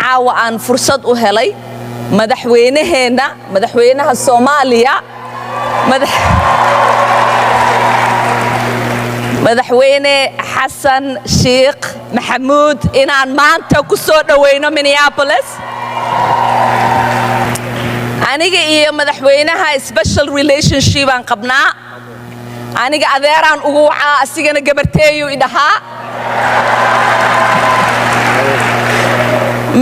caawa aan fursad u helay madaxweynaha Soomaaliya madaxweyne Xasan Sheikh Maxamuud inaan maanta ku soo dhaweyno Minneapolis aniga iyo madaxweynaha special relationship aan qabnaa aniga adeeraan ugu wacaa asigana gabarteeyo idhahaa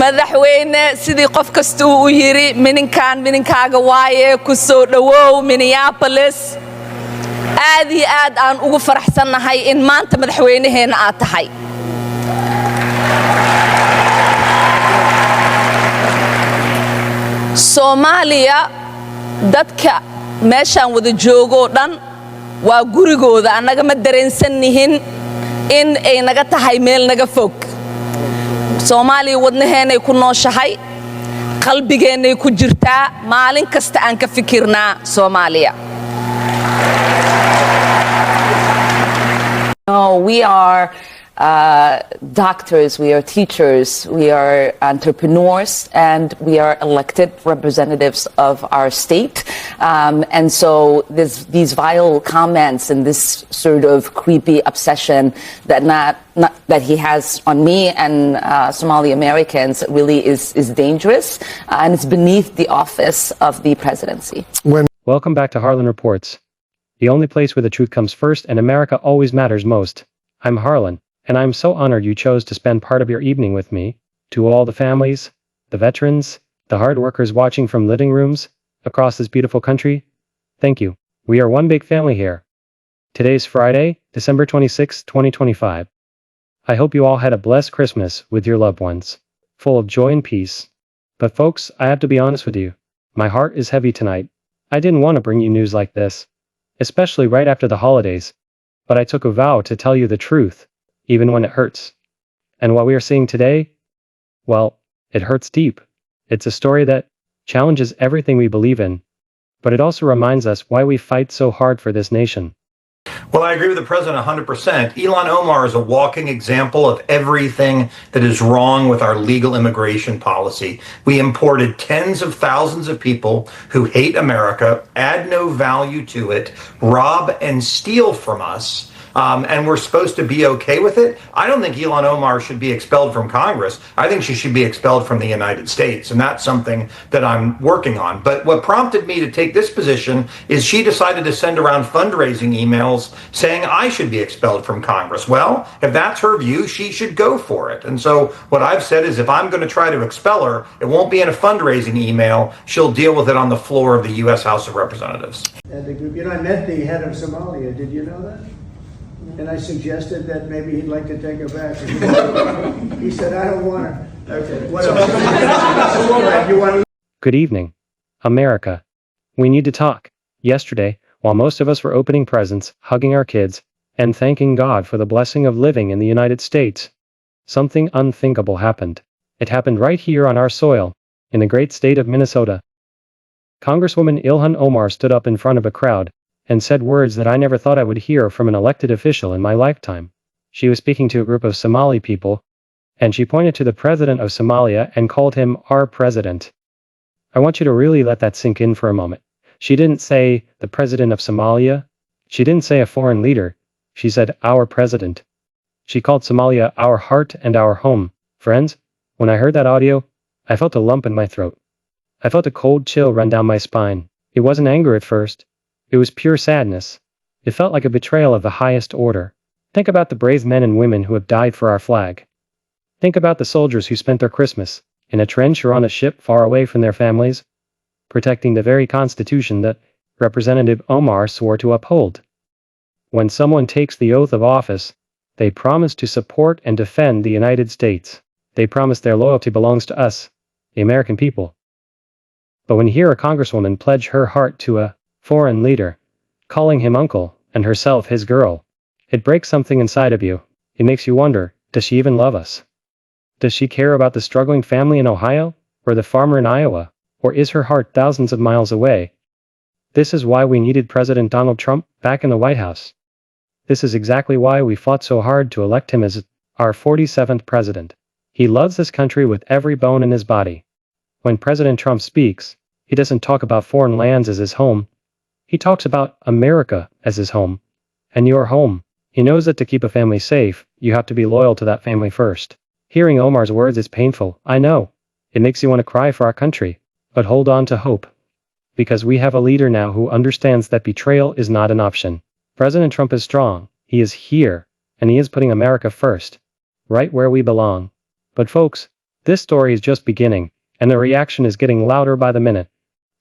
madaxweyne sidii qof kasta uu yiri mininkaaga waaye ku soo dhawow Minneapolis aad iyo aad aan ugu faraxsanahay in maanta madaxweynaheena aad tahay Soomaaliya dadka meeshaan wada joogo dhan waa gurigooda anaga ma dareensannihin in ay naga tahay meel naga fog Soomaaliya wadnaheenay ku nooshahay qalbigeenay ku jirtaa maalin kasta aan ka fikirnaa Soomaaliya We are doctors, we are teachers, we are entrepreneurs, and we are elected representatives of our state. And so these vile comments and this sort of creepy obsession that he has on me and Somali Americans really is dangerous, and it's beneath the office of the presidency. Welcome back to Harlan Reports, the only place where the truth comes first and America always matters most. I'm Harlan, and I'm so honored you chose to spend part of your evening with me. To all the families, the veterans, the hard workers watching from living rooms across this beautiful country, thank you. We are one big family here. Today's Friday, December 26, 2025. I hope you all had a blessed Christmas with your loved ones, full of joy and peace. But folks, I have to be honest with you. My heart is heavy tonight. I didn't want to bring you news like this, especially right after the holidays, but I took a vow to tell you the truth, even when it hurts. And what we are seeing today, well, it hurts deep. It's a story that challenges everything we believe in, but it also reminds us why we fight so hard for this nation. Well, I agree with the president 100%. Ilhan Omar is a walking example of everything that is wrong with our legal immigration policy. We imported tens of thousands of people who hate America, add no value to it, rob and steal from us. And we're supposed to be okay with it. I don't think Ilhan Omar should be expelled from Congress. I think she should be expelled from the United States. And that's something that I'm working on. But what prompted me to take this position is she decided to send around fundraising emails saying I should be expelled from Congress. Well, if that's her view, she should go for it. And so what I've said is if I'm going to try to expel her, it won't be in a fundraising email. She'll deal with it on the floor of the U.S. House of Representatives. You know, I met the head of Somalia. Did you know that? And I suggested that maybe he'd like to take her back. He said, I don't want her. Okay, what else? Good evening, America. We need to talk. Yesterday, while most of us were opening presents, hugging our kids, and thanking God for the blessing of living in the United States, something unthinkable happened. It happened right here on our soil, in the great state of Minnesota. Congresswoman Ilhan Omar stood up in front of a crowd and said words that I never thought I would hear from an elected official in my lifetime. She was speaking to a group of Somali people, and she pointed to the President of Somalia and called him our president. I want you to really let that sink in for a moment. She didn't say the President of Somalia. She didn't say a foreign leader. She said our president. She called Somalia our heart and our home. Friends, when I heard that audio, I felt a lump in my throat. I felt a cold chill run down my spine. It wasn't anger at first. It was pure sadness. It felt like a betrayal of the highest order. Think about the brave men and women who have died for our flag. Think about the soldiers who spent their Christmas in a trench or on a ship far away from their families, protecting the very Constitution that Representative Omar swore to uphold. When someone takes the oath of office, they promise to support and defend the United States. They promise their loyalty belongs to us, the American people. But when you hear a congresswoman pledge her heart to a foreign leader, calling him uncle and herself his girl, it breaks something inside of you. It makes you wonder, does she even love us? Does she care about the struggling family in Ohio, or the farmer in Iowa, or is her heart thousands of miles away? This is why we needed President Donald Trump back in the White House. This is exactly why we fought so hard to elect him as our 47th president. He loves this country with every bone in his body. When President Trump speaks, he doesn't talk about foreign lands as his home. He talks about America as his home. And your home. He knows that to keep a family safe, you have to be loyal to that family first. Hearing Omar's words is painful, I know. It makes you want to cry for our country. But hold on to hope. Because we have a leader now who understands that betrayal is not an option. President Trump is strong, he is here, and he is putting America first. Right where we belong. But folks, this story is just beginning, and the reaction is getting louder by the minute.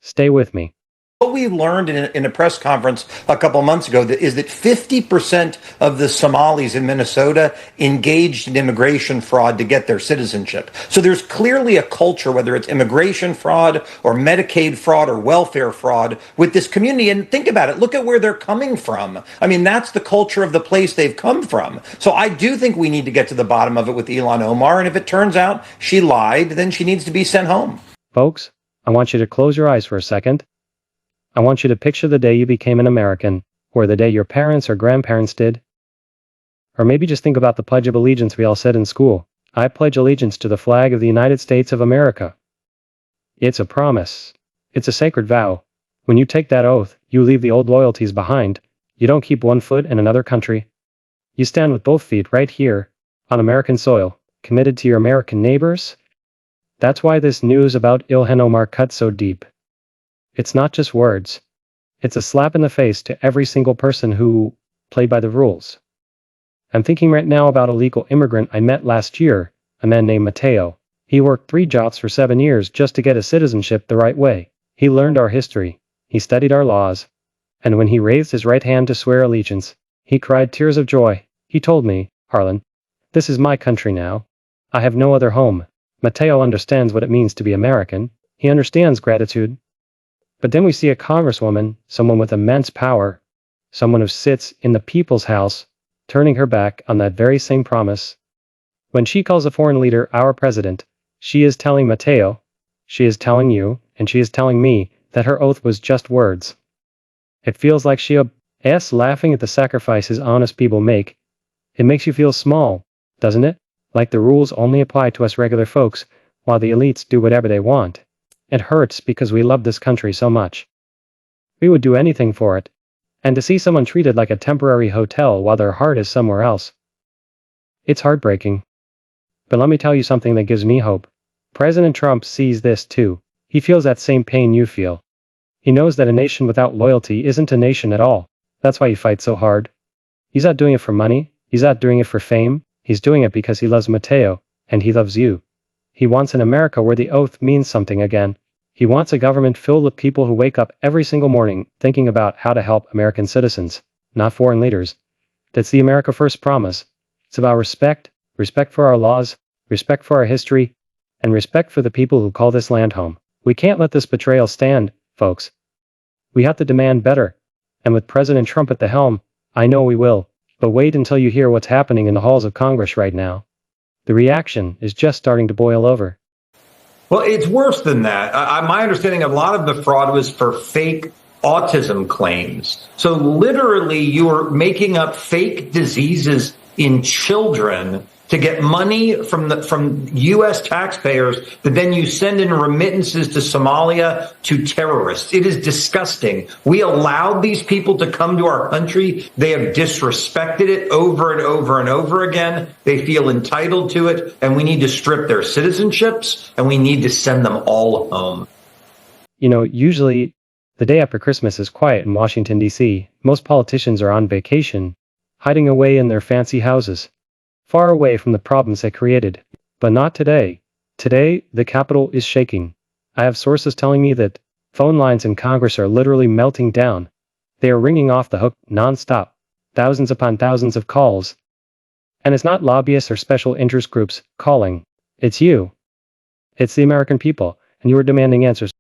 Stay with me. What we learned in a press conference a couple months ago is that 50% of the Somalis in Minnesota engaged in immigration fraud to get their citizenship. So there's clearly a culture, whether it's immigration fraud or Medicaid fraud or welfare fraud, with this community. And think about it. Look at where they're coming from. I mean, that's the culture of the place they've come from. So I do think we need to get to the bottom of it with Ilhan Omar. And if it turns out she lied, then she needs to be sent home. Folks, I want you to close your eyes for a second. I want you to picture the day you became an American, or the day your parents or grandparents did. Or maybe just think about the Pledge of Allegiance we all said in school. I pledge allegiance to the flag of the United States of America. It's a promise. It's a sacred vow. When you take that oath, you leave the old loyalties behind. You don't keep one foot in another country. You stand with both feet right here, on American soil, committed to your American neighbors. That's why this news about Ilhan Omar cuts so deep. It's not just words. It's a slap in the face to every single person who played by the rules. I'm thinking right now about a legal immigrant I met last year, a man named Mateo. He worked 3 jobs for 7 years just to get his citizenship the right way. He learned our history. He studied our laws. And when he raised his right hand to swear allegiance, he cried tears of joy. He told me, Harlan, this is my country now. I have no other home. Mateo understands what it means to be American. He understands gratitude. But then we see a congresswoman, someone with immense power, someone who sits in the people's house, turning her back on that very same promise. When she calls a foreign leader our president, she is telling Mateo, she is telling you, and she is telling me that her oath was just words. It feels like she is laughing at the sacrifices honest people make. It makes you feel small, doesn't it? Like the rules only apply to us regular folks, while the elites do whatever they want. It hurts because we love this country so much. We would do anything for it. And to see someone treated like a temporary hotel while their heart is somewhere else. It's heartbreaking. But let me tell you something that gives me hope. President Trump sees this too. He feels that same pain you feel. He knows that a nation without loyalty isn't a nation at all. That's why he fights so hard. He's not doing it for money. He's not doing it for fame. He's doing it because he loves Mateo, and he loves you. He wants an America where the oath means something again. He wants a government filled with people who wake up every single morning thinking about how to help American citizens, not foreign leaders. That's the America First promise. It's about respect, respect for our laws, respect for our history, and respect for the people who call this land home. We can't let this betrayal stand, folks. We have to demand better. And with President Trump at the helm, I know we will. But wait until you hear what's happening in the halls of Congress right now. The reaction is just starting to boil over. Well, it's worse than that. My understanding, a lot of the fraud was for fake autism claims. So literally, you are making up fake diseases in children to get money from U.S. taxpayers that then you send in remittances to Somalia to terrorists. It is disgusting. We allowed these people to come to our country. They have disrespected it over and over and over again. They feel entitled to it, and we need to strip their citizenships, and we need to send them all home. You know, usually the day after Christmas is quiet in Washington, D.C. Most politicians are on vacation, hiding away in their fancy houses, far away from the problems they created. But not today. Today, the Capitol is shaking. I have sources telling me that phone lines in Congress are literally melting down. They are ringing off the hook non-stop. Thousands upon thousands of calls. And it's not lobbyists or special interest groups calling. It's you. It's the American people, and you are demanding answers.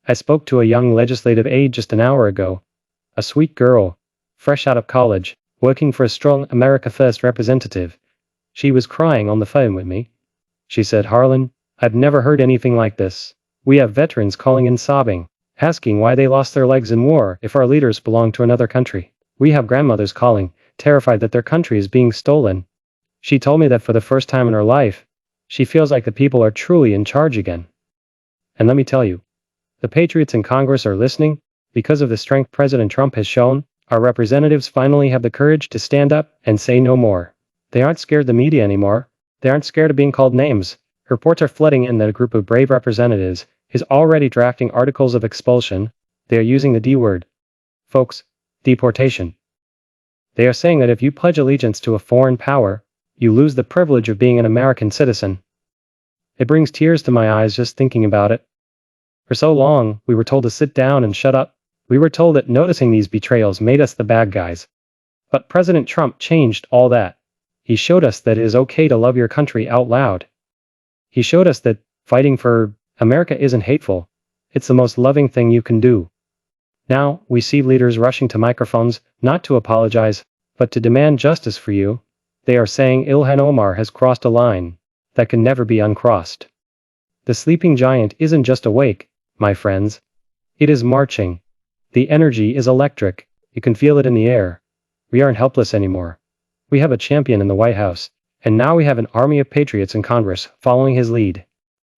I spoke to a young legislative aide just an hour ago. A sweet girl, fresh out of college, working for a strong America First representative. She was crying on the phone with me. She said, Harlan, I've never heard anything like this. We have veterans calling in sobbing, asking why they lost their legs in war if our leaders belong to another country. We have grandmothers calling, terrified that their country is being stolen. She told me that for the first time in her life, She feels like the people are truly in charge again. And let me tell you, the patriots in Congress are listening. Because of the strength President Trump has shown, our representatives finally have the courage to stand up and say no more. They aren't scared of the media anymore. They aren't scared of being called names. Reports are flooding in that a group of brave representatives is already drafting articles of expulsion. They are using the D word. Folks, deportation. They are saying that if you pledge allegiance to a foreign power, you lose the privilege of being an American citizen. It brings tears to my eyes just thinking about it. For so long, we were told to sit down and shut up. We were told that noticing these betrayals made us the bad guys. But President Trump changed all that. He showed us that it is okay to love your country out loud. He showed us that fighting for America isn't hateful. It's the most loving thing you can do. Now, we see leaders rushing to microphones, not to apologize, but to demand justice for you. They are saying Ilhan Omar has crossed a line that can never be uncrossed. The sleeping giant isn't just awake, my friends. It is marching. The energy is electric. You can feel it in the air. We aren't helpless anymore. We have a champion in the White House, and now we have an army of patriots in Congress following his lead.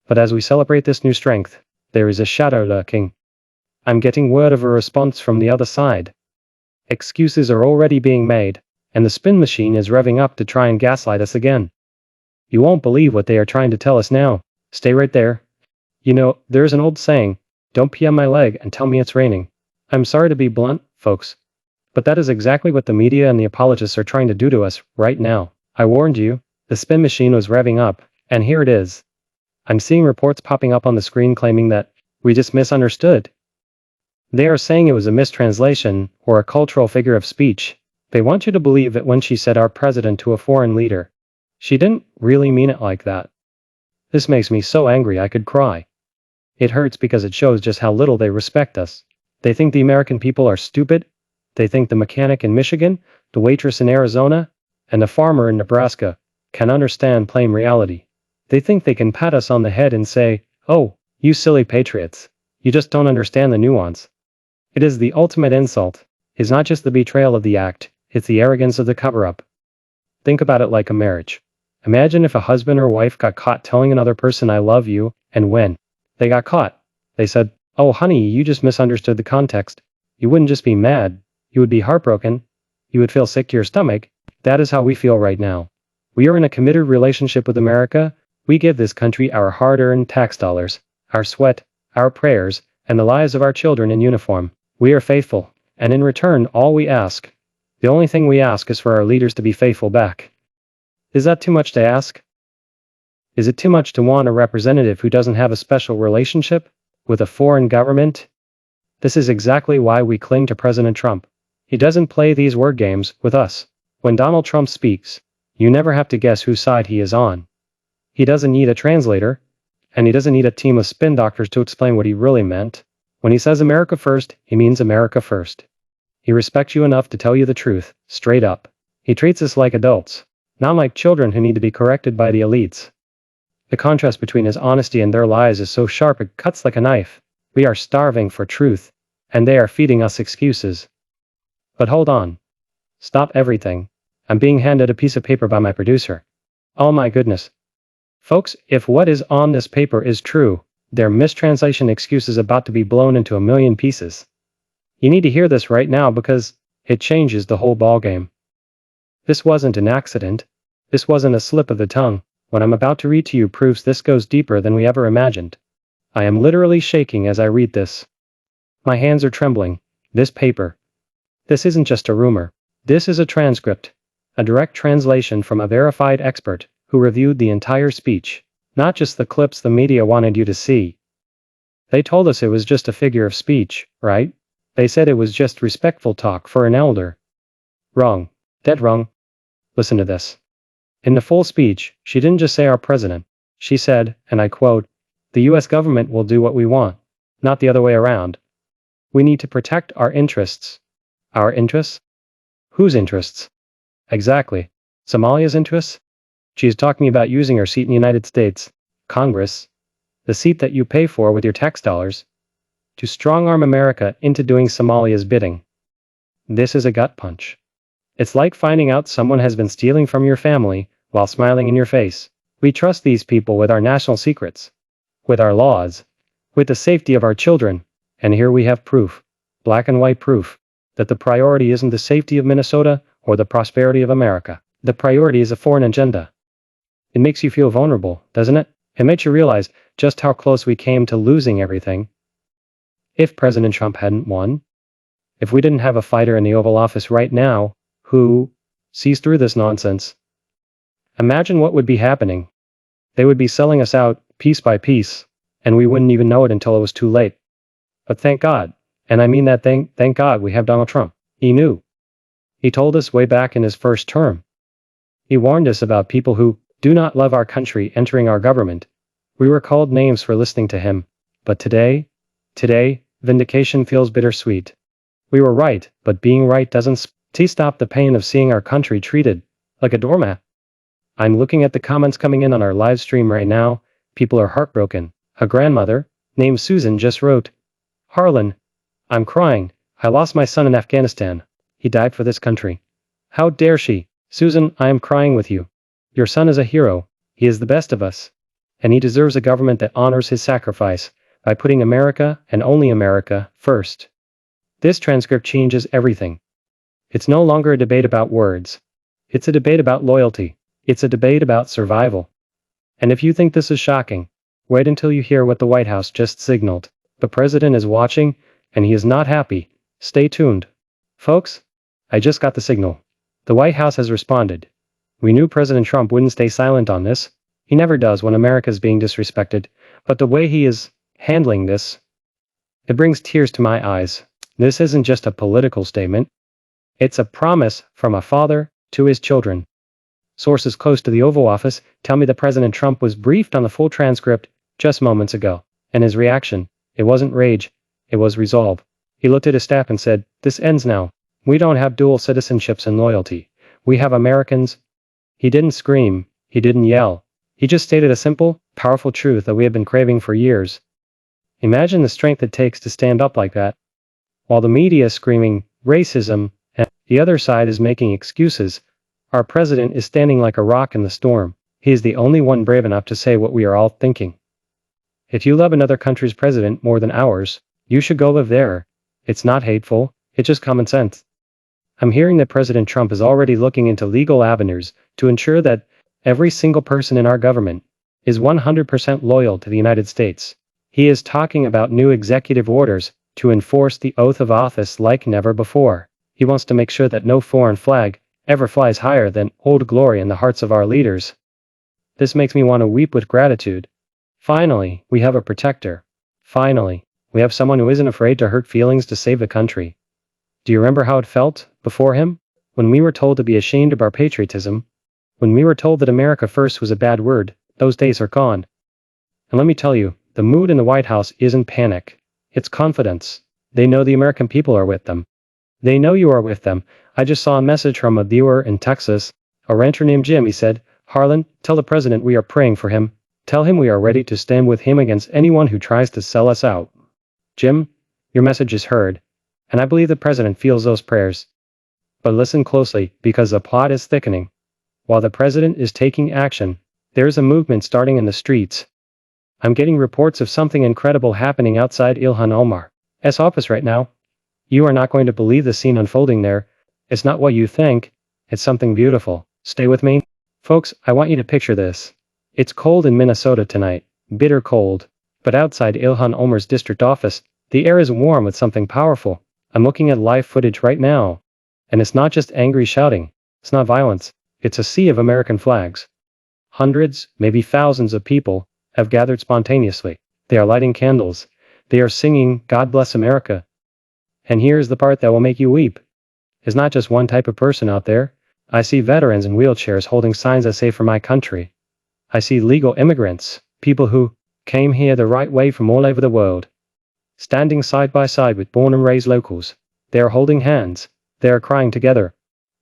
But as we celebrate this new strength, there is a shadow lurking. I'm getting word of a response from the other side. Excuses are already being made, and the spin machine is revving up to try and gaslight us again. You won't believe what they are trying to tell us now. Stay right there. You know, there's an old saying, don't pee on my leg and tell me it's raining. I'm sorry to be blunt, folks, but that is exactly what the media and the apologists are trying to do to us right now. I warned you, the spin machine was revving up, and here it is. I'm seeing reports popping up on the screen claiming that we just misunderstood. They are saying it was a mistranslation or a cultural figure of speech. They want you to believe that when she said our president to a foreign leader, she didn't really mean it like that. This makes me so angry I could cry. It hurts because it shows just how little they respect us. They think the American people are stupid. They think the mechanic in Michigan, the waitress in Arizona, and the farmer in Nebraska can understand plain reality. They think they can pat us on the head and say, "Oh, you silly patriots. You just don't understand the nuance." It is the ultimate insult. It's not just the betrayal of the act, it's the arrogance of the cover-up. Think about it like a marriage. Imagine if a husband or wife got caught telling another person I love you, and when they got caught, they said, "Oh honey, you just misunderstood the context." You wouldn't just be mad, you would be heartbroken, you would feel sick to your stomach. That is how we feel right now. We are in a committed relationship with America. We give this country our hard-earned tax dollars, our sweat, our prayers, and the lives of our children in uniform. We are faithful, and in return all we ask, the only thing we ask is for our leaders to be faithful back. Is that too much to ask? Is it too much to want a representative who doesn't have a special relationship with a foreign government? This is exactly why we cling to President Trump. He doesn't play these word games with us. When Donald Trump speaks, you never have to guess whose side he is on. He doesn't need a translator, and he doesn't need a team of spin doctors to explain what he really meant. When he says America first, he means America first. He respects you enough to tell you the truth, straight up. He treats us like adults, not like children who need to be corrected by the elites. The contrast between his honesty and their lies is so sharp it cuts like a knife. We are starving for truth, and they are feeding us excuses. But hold on. Stop everything. I'm being handed a piece of paper by my producer. Oh my goodness. Folks, if what is on this paper is true, their mistranslation excuse is about to be blown into a million pieces. You need to hear this right now because it changes the whole ballgame. This wasn't an accident. This wasn't a slip of the tongue. What I'm about to read to you proves this goes deeper than we ever imagined. I am literally shaking as I read this. My hands are trembling. This paper. This isn't just a rumor. This is a transcript. A direct translation from a verified expert who reviewed the entire speech, not just the clips the media wanted you to see. They told us it was just a figure of speech, right? They said it was just respectful talk for an elder. Wrong. Dead wrong. Listen to this. In the full speech, she didn't just say our president. She said, and I quote, "The US government will do what we want, not the other way around. We need to protect our interests." Our interests? Whose interests? Exactly. Somalia's interests? She is talking about using her seat in the United States, Congress, the seat that you pay for with your tax dollars, to strong-arm America into doing Somalia's bidding. This is a gut punch. It's like finding out someone has been stealing from your family while smiling in your face. We trust these people with our national secrets, with our laws, with the safety of our children, and here we have proof, black and white proof, that the priority isn't the safety of Minnesota or the prosperity of America. The priority is a foreign agenda. It makes you feel vulnerable, doesn't it? It makes you realize just how close we came to losing everything. If President Trump hadn't won, if we didn't have a fighter in the Oval Office right now who sees through this nonsense, imagine what would be happening. They would be selling us out piece by piece, and we wouldn't even know it until it was too late. But thank God, and I mean that thank God we have Donald Trump. He knew. He told us way back in his first term. He warned us about people who do not love our country entering our government. We were called names for listening to him. But today, vindication feels bittersweet. We were right, but being right doesn't stop the pain of seeing our country treated like a doormat. I'm looking at the comments coming in on our live stream right now. People are heartbroken. A grandmother, named Susan, just wrote, "Harlan, I'm crying. I lost my son in Afghanistan. He died for this country. How dare she? Susan, I am crying with you. Your son is a hero. He is the best of us. And he deserves a government that honors his sacrifice by putting America, and only America, first." This transcript changes everything. It's no longer a debate about words. It's a debate about loyalty. It's a debate about survival. And if you think this is shocking, wait until you hear what the White House just signaled. The president is watching, and he is not happy. Stay tuned. Folks, I just got the signal. The White House has responded. We knew President Trump wouldn't stay silent on this. He never does when America is being disrespected. But the way he is handling this, it brings tears to my eyes. This isn't just a political statement. It's a promise from a father to his children. Sources close to the Oval Office tell me that President Trump was briefed on the full transcript just moments ago. And his reaction, it wasn't rage, it was resolve. He looked at his staff and said, "This ends now. We don't have dual citizenships and loyalty. We have Americans." He didn't scream. He didn't yell. He just stated a simple, powerful truth that we have been craving for years. Imagine the strength it takes to stand up like that. While the media is screaming racism and the other side is making excuses, our president is standing like a rock in the storm. He is the only one brave enough to say what we are all thinking. If you love another country's president more than ours, you should go live there. It's not hateful, it's just common sense. I'm hearing that President Trump is already looking into legal avenues to ensure that every single person in our government is 100% loyal to the United States. He is talking about new executive orders to enforce the oath of office like never before. He wants to make sure that no foreign flag ever flies higher than Old Glory in the hearts of our leaders. This makes me want to weep with gratitude. Finally, we have a protector. Finally, we have someone who isn't afraid to hurt feelings to save the country. Do you remember how it felt before him? When we were told to be ashamed of our patriotism? When we were told that America first was a bad word? Those days are gone. And let me tell you, the mood in the White House isn't panic. It's confidence. They know the American people are with them. They know you are with them. I just saw a message from a viewer in Texas, a rancher named Jim. He said, "Harlan, tell the president we are praying for him. Tell him we are ready to stand with him against anyone who tries to sell us out." Jim, your message is heard, and I believe the president feels those prayers. But listen closely, because the plot is thickening. While the president is taking action, there is a movement starting in the streets. I'm getting reports of something incredible happening outside Ilhan Omar's office right now. You are not going to believe the scene unfolding there. It's not what you think. It's something beautiful. Stay with me. Folks, I want you to picture this. It's cold in Minnesota tonight. Bitter cold. But outside Ilhan Omar's district office, the air is warm with something powerful. I'm looking at live footage right now. And it's not just angry shouting. It's not violence. It's a sea of American flags. Hundreds, maybe thousands of people have gathered spontaneously. They are lighting candles. They are singing, "God Bless America." And here's the part that will make you weep. It's not just one type of person out there. I see veterans in wheelchairs holding signs that say "For my country." I see legal immigrants, people who came here the right way from all over the world, standing side by side with born and raised locals. They are holding hands. They are crying together.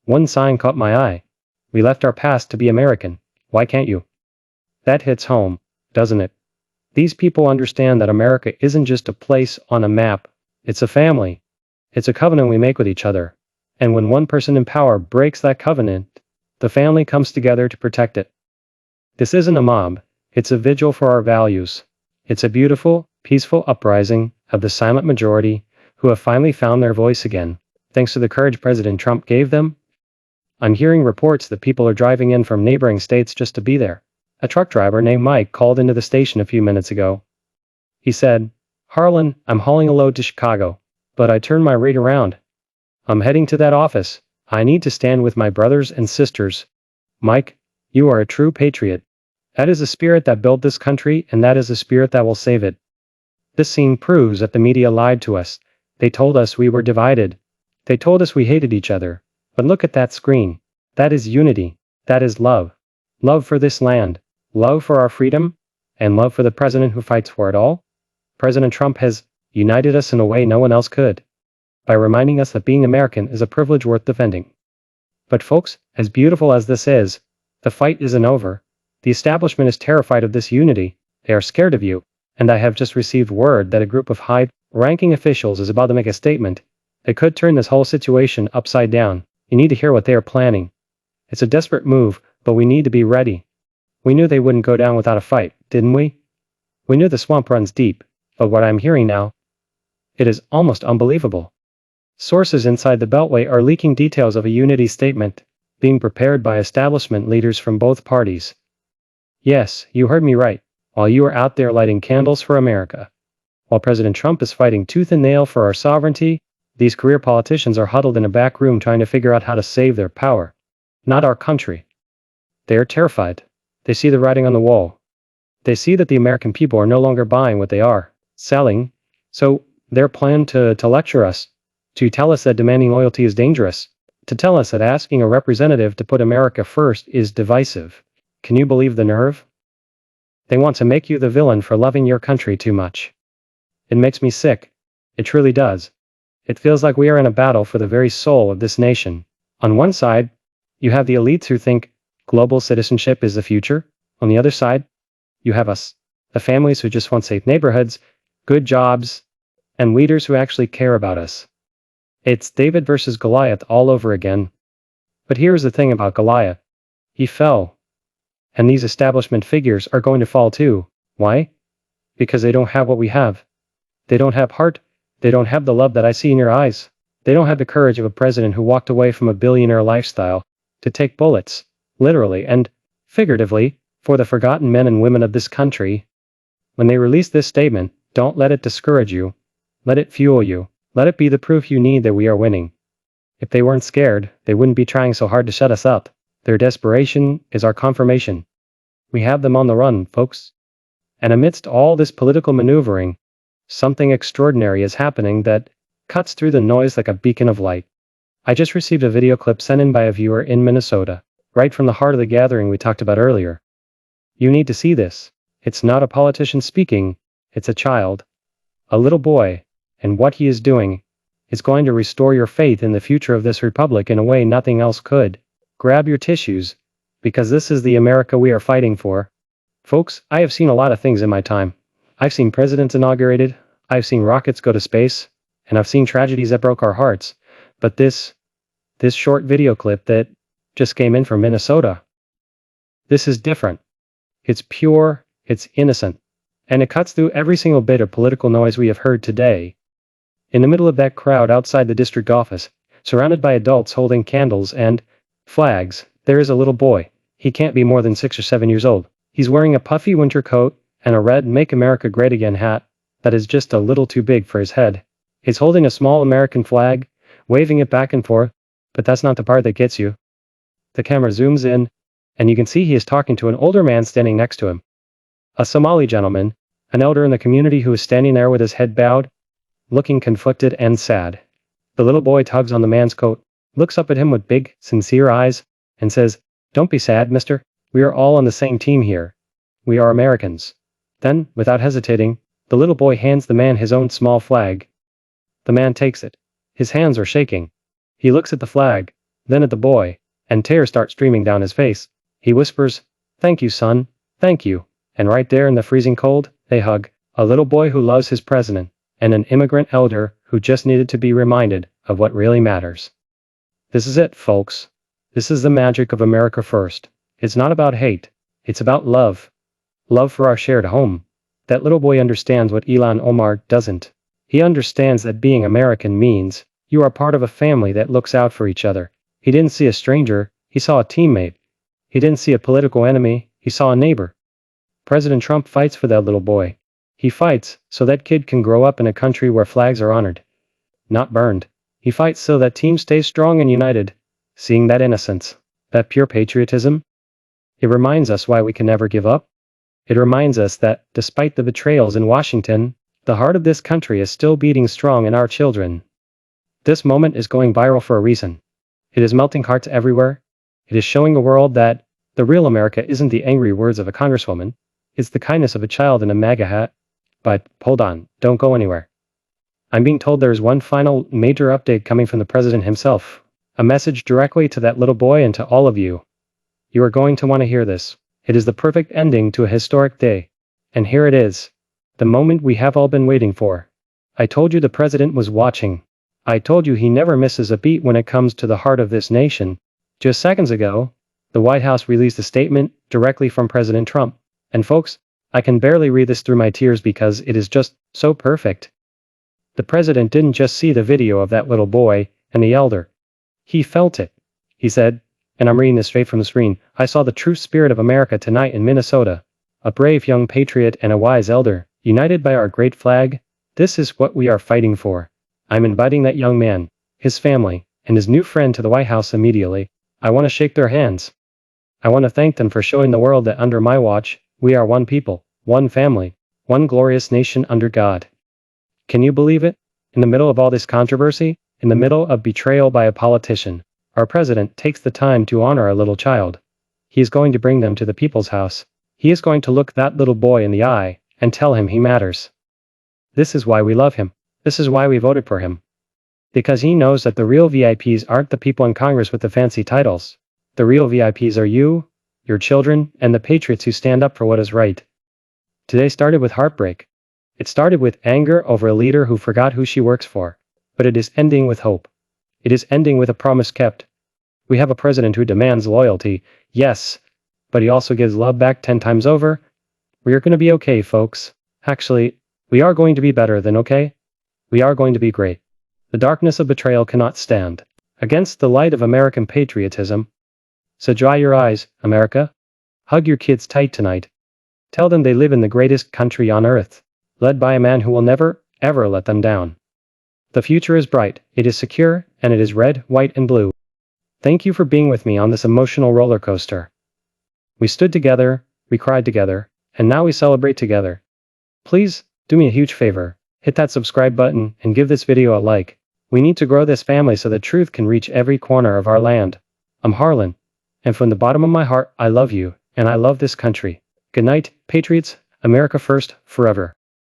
One sign caught my eye. "We left our past to be American. Why can't you?" That hits home, doesn't it? These people understand that America isn't just a place on a map. It's a family. It's a covenant we make with each other. And when one person in power breaks that covenant, the family comes together to protect it. This isn't a mob, it's a vigil for our values. It's a beautiful, peaceful uprising of the silent majority who have finally found their voice again, thanks to the courage President Trump gave them. I'm hearing reports that people are driving in from neighboring states just to be there. A truck driver named Mike called into the station a few minutes ago. He said, "Harlan, I'm hauling a load to Chicago, but I turned my rate around. I'm heading to that office. I need to stand with my brothers and sisters. Mike, you are a true patriot. That is the spirit that built this country, and that is the spirit that will save it." This scene proves that the media lied to us. They told us we were divided. They told us we hated each other. But look at that screen. That is unity. That is love. Love for this land. Love for our freedom. And love for the president who fights for it all. President Trump has united us in a way no one else could, by reminding us that being American is a privilege worth defending. But folks, as beautiful as this is, the fight isn't over. The establishment is terrified of this unity. They are scared of you. And I have just received word that a group of high-ranking officials is about to make a statement that could turn this whole situation upside down. You need to hear what they are planning. It's a desperate move, but we need to be ready. We knew they wouldn't go down without a fight, didn't we? We knew the swamp runs deep, but what I'm hearing now, it is almost unbelievable. Sources inside the Beltway are leaking details of a unity statement being prepared by establishment leaders from both parties. Yes, you heard me right. While you are out there lighting candles for America, while President Trump is fighting tooth and nail for our sovereignty, these career politicians are huddled in a back room trying to figure out how to save their power, not our country. They are terrified. They see the writing on the wall. They see that the American people are no longer buying what they are selling, so their plan to lecture us, to tell us that demanding loyalty is dangerous, to tell us that asking a representative to put America first is divisive. Can you believe the nerve? They want to make you the villain for loving your country too much. It makes me sick. It truly does. It feels like we are in a battle for the very soul of this nation. On one side, you have the elites who think global citizenship is the future. On the other side, you have us, the families who just want safe neighborhoods, good jobs, and leaders who actually care about us. It's David versus Goliath all over again. But here's the thing about Goliath. He fell. And these establishment figures are going to fall too. Why? Because they don't have what we have. They don't have heart. They don't have the love that I see in your eyes. They don't have the courage of a president who walked away from a billionaire lifestyle to take bullets, literally and figuratively, for the forgotten men and women of this country. When they release this statement, don't let it discourage you. Let it fuel you. Let it be the proof you need that we are winning. If they weren't scared, they wouldn't be trying so hard to shut us up. Their desperation is our confirmation. We have them on the run, folks. And amidst all this political maneuvering, something extraordinary is happening that cuts through the noise like a beacon of light. I just received a video clip sent in by a viewer in Minnesota, right from the heart of the gathering we talked about earlier. You need to see this. It's not a politician speaking, it's a child. A little boy, and what he is doing is going to restore your faith in the future of this republic in a way nothing else could. Grab your tissues, because this is the America we are fighting for. Folks, I have seen a lot of things in my time. I've seen presidents inaugurated, I've seen rockets go to space, and I've seen tragedies that broke our hearts. But this short video clip that just came in from Minnesota, this is different. It's pure, it's innocent, and it cuts through every single bit of political noise we have heard today. In the middle of that crowd outside the district office, surrounded by adults holding candles and flags, there is a little boy. He can't be more than 6 or 7 years old. He's wearing a puffy winter coat and a red Make America Great Again hat that is just a little too big for his head. He's holding a small American flag, waving it back and forth, but that's not the part that gets you. The camera zooms in, and you can see he is talking to an older man standing next to him. A Somali gentleman, an elder in the community who is standing there with his head bowed, looking conflicted and sad. The little boy tugs on the man's coat, looks up at him with big, sincere eyes, and says, "Don't be sad, mister. We are all on the same team here. We are Americans." Then, without hesitating, the little boy hands the man his own small flag. The man takes it. His hands are shaking. He looks at the flag, then at the boy, and tears start streaming down his face. He whispers, "Thank you, son, thank you." And right there in the freezing cold, they hug, a little boy who loves his president, and an immigrant elder who just needed to be reminded of what really matters. This is it, folks. This is the magic of America First. It's not about hate. It's about love. Love for our shared home. That little boy understands what Ilhan Omar doesn't. He understands that being American means you are part of a family that looks out for each other. He didn't see a stranger, he saw a teammate. He didn't see a political enemy, he saw a neighbor. President Trump fights for that little boy. He fights so that kid can grow up in a country where flags are honored, not burned. He fights so that team stays strong and united. Seeing that innocence, that pure patriotism, it reminds us why we can never give up. It reminds us that, despite the betrayals in Washington, the heart of this country is still beating strong in our children. This moment is going viral for a reason. It is melting hearts everywhere. It is showing the world that the real America isn't the angry words of a congresswoman, it's the kindness of a child in a MAGA hat. But, hold on, don't go anywhere. I'm being told there is one final major update coming from the president himself. A message directly to that little boy and to all of you. You are going to want to hear this. It is the perfect ending to a historic day. And here it is. The moment we have all been waiting for. I told you the president was watching. I told you he never misses a beat when it comes to the heart of this nation. Just seconds ago, the White House released a statement directly from President Trump. And folks, I can barely read this through my tears because it is just so perfect. The president didn't just see the video of that little boy and the elder. He felt it. He said, and I'm reading this straight from the screen, I saw the true spirit of America tonight in Minnesota. A brave young patriot and a wise elder, united by our great flag. This is what we are fighting for. I'm inviting that young man, his family, and his new friend to the White House immediately. I want to shake their hands. I want to thank them for showing the world that under my watch, we are one people, one family, one glorious nation under God. Can you believe it? In the middle of all this controversy, in the middle of betrayal by a politician, our president takes the time to honor a little child. He is going to bring them to the people's house. He is going to look that little boy in the eye and tell him he matters. This is why we love him. This is why we voted for him. Because he knows that the real VIPs aren't the people in Congress with the fancy titles. The real VIPs are you, your children, and the patriots who stand up for what is right. Today started with heartbreak. It started with anger over a leader who forgot who she works for. But it is ending with hope. It is ending with a promise kept. We have a president who demands loyalty, yes, but he also gives love back 10 times over. We are going to be okay, folks. Actually, we are going to be better than okay. We are going to be great. The darkness of betrayal cannot stand against the light of American patriotism. So dry your eyes, America. Hug your kids tight tonight. Tell them they live in the greatest country on earth, led by a man who will never, ever let them down. The future is bright, it is secure, and it is red, white, and blue. Thank you for being with me on this emotional roller coaster. We stood together, we cried together, and now we celebrate together. Please, do me a huge favor. Hit that subscribe button and give this video a like. We need to grow this family so that truth can reach every corner of our land. I'm Harlan, and from the bottom of my heart, I love you, and I love this country. Good night, patriots, America first, forever.